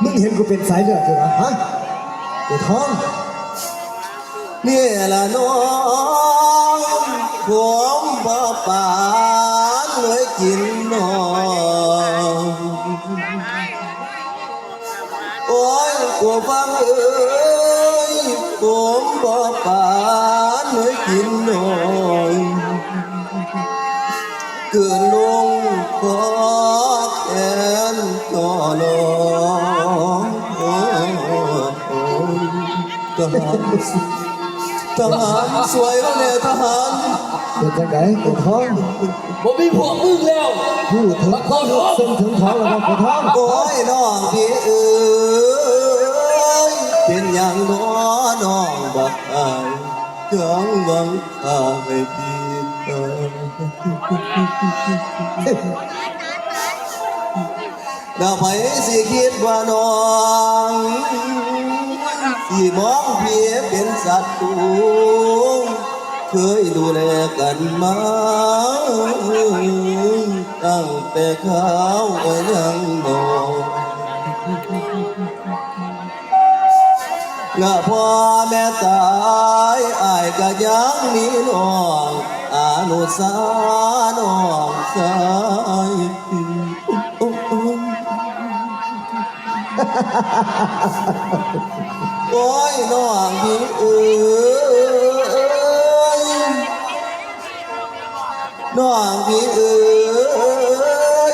มึงเห็นกูเป็นสายเลือดอยู่นะฮะไอ้ท้องนี่ละน้องผมบ่ปานเลยกินน้องโอ้ยกูฟังเอ้ยผมบ่ปานเลยกินน้องเกินลงขอแขนต่อรองทหารสวยแล้วเนี่ยทหารเป็นจังไงเป็นท้องผมมีพวกมึงแล้วพูดถึงท้องซึ่งถึงท้องแล้วก็ท้องโอ้ยน้องพี่เอ้ยเป็นอย่างน้อน้องบักอายจังหวังอายพี่แล้วไปสิคิดว่าน้องสิมองพี่เป็นศัตรูเคยดูแลกันมาตั้งแต่เขายังน้องและพ่อแม่ตายอายก็ยังมีน้องอนุสาน้องสายโอ้ยน้องพี่เอ้ยน้องพี่เอ้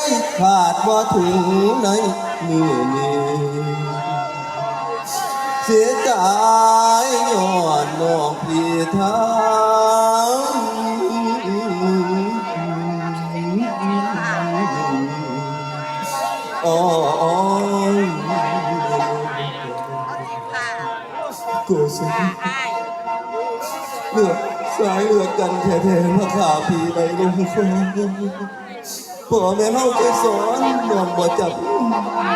ยขาดว่าถึงในมือนี้เสียใจย้อนน้องพี่ทำอ๋อกูสิเลือดสายเลือดกันแท้ๆมาข่าพี่ในลงฟ้าพ่อแม่เฮาเคยสอนน้องบ่จับ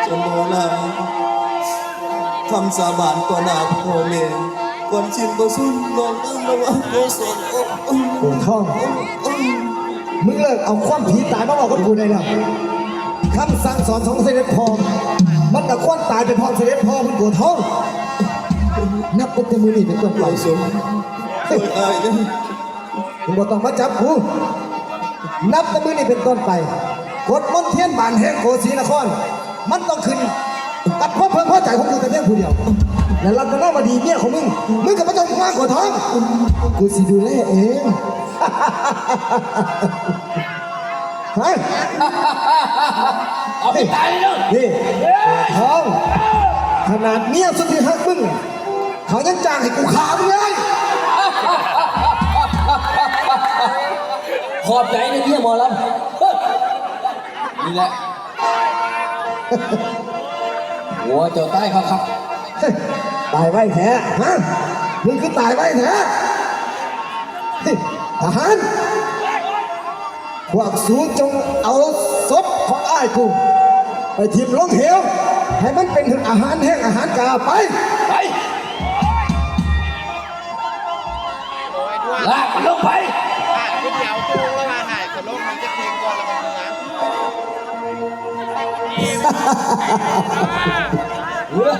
จนโบราณคำสาบานต่อหน้าพ่อแม่ก่อนชินบ่สุนน้องต้องระวังโกศลปวดท้องมึงเลิกเอาความผีตายมาบอกกับกูได้แล้วคำสั่งสอนของเสด็จพ่อมันตะควันตายเป็นพ่อเสด็จพ่อมึงปวดท้องนับเป็นมือนี่เป็นต้นไปสมเฮ้ยอายเนี่ยมึงบอกต้องมาจับกูนับแต่มือนี่เป็นต้นไปกดมนเทียนบานแห่งโกศรีนครมันต้องขึ้นตัดพ่อเพิ่งพ่อใจของกูแต่เพียงผู้เดียวและรัตนวดีเมียของมึงกับพระเจ้าว่างกว่าท้องกูสิดูแลเองฮะเอาไปตายเลยนี่ท้องขนาดเมียสุดที่ฮักมึงเขายังจ้างให้กูขามึงเลยขอบใจในเที่ยหมอลำนี่แหละหัวเจ้าใต้ครับตายไว้แท้ฮะมึงคือตายไว้แท้ทหารพวกสูงจงเอาศพของอ้ายกูไปทิ่มลงเหวให้มันเป็นอาหารแห้งอาหารกาไปลากมันลงไปก๋วยเตี๋ยวตู้แล้วมาหายคนโลกมันจะเพียงก่อนแล้วมันเนื้อ